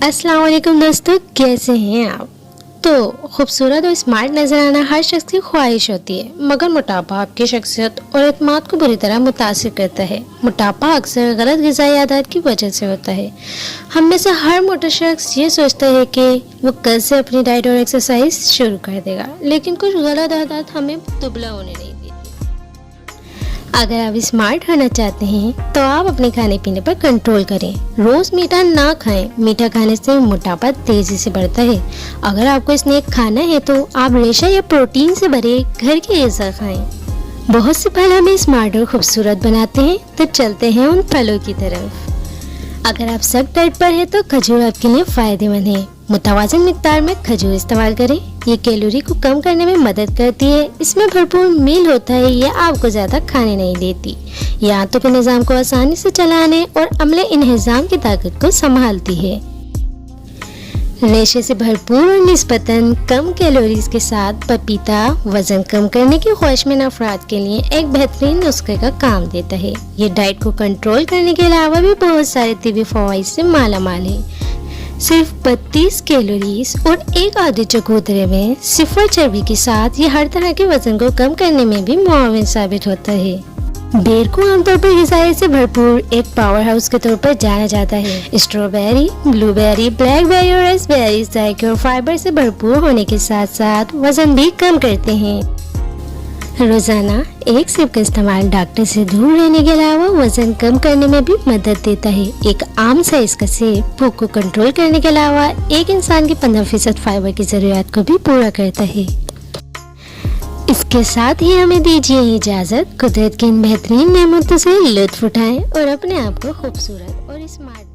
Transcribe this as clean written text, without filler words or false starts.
अस्सलाम वालेकुम दोस्तों, कैसे हैं आप। तो खूबसूरत और स्मार्ट नज़र आना हर शख्स की ख्वाहिश होती है, मगर मोटापा आपकी शख्सियत और एतमाद को बुरी तरह मुतासिर करता है। मोटापा अक्सर गलत ग़िज़ाई आदत की वजह से होता है। हम में से हर मोटा शख्स ये सोचता है कि वो कल से अपनी डाइट और एक्सरसाइज शुरू कर देगा, लेकिन कुछ गलत आदत हमें दुबला होने नहीं देती। अगर आप स्मार्ट होना चाहते हैं तो आप अपने खाने पीने पर कंट्रोल करें। रोज़ मीठा ना खाएं, मीठा खाने से मोटापा तेज़ी से बढ़ता है। अगर आपको स्नैक खाना है तो आप रेशा या प्रोटीन से भरे घर की ग़िज़ा खाएं। बहुत से फल हमें स्मार्ट और खूबसूरत बनाते हैं, तो चलते हैं उन फलों की तरफ। अगर आप सख्त डाइट पर हैं तो खजूर आपके लिए फ़ायदेमंद है। मुतवाज़िन मिक़दार में खजूर इस्तेमाल करें, ये कैलोरी को कम करने में मदद करती है। इसमें भरपूर मील होता है, ये आपको ज़्यादा खाने नहीं देती। ये आंतों के निज़ाम को आसानी से चलाने और अमले इंहिज़ाम की ताकत को संभालती है। रेशे से भरपूर और निस्बतन कम कैलोरीज के साथ पपीता वज़न कम करने की ख्वाहिशमंद अफराद के लिए एक बेहतरीन नुस्खे का काम देता है। ये डाइट को कंट्रोल करने के अलावा भी बहुत सारे तिबी फ़वाइद से मालामाल है। सिर्फ 32 कैलोरीज और एक आधे चकोतरे में सिफर चर्बी के साथ ये हर तरह के वजन को कम करने में भी मुआविन साबित होता है। बेर को आमतौर पर ग़िज़ाई से भरपूर एक पावर हाउस के तौर पर जाना जाता है। स्ट्रॉबेरी, ब्लूबेरी, ब्लैकबेरी और रास्पबेरी जायके और फाइबर से भरपूर होने के साथ साथ वजन भी कम करते हैं। रोज़ाना एक सेब का इस्तेमाल डॉक्टर से दूर रहने के अलावा वज़न कम करने में भी मदद देता है। एक आम साइज का सेब भूख को कंट्रोल करने के अलावा एक इंसान की 15% फाइबर की ज़रूरियात को भी पूरा करता है। इसके साथ ही हमें दीजिए इजाज़त। कुदरत की इन बेहतरीन नेमतों से लुत्फ़ उठाएं और अपने आप को खूबसूरत और स्मार्ट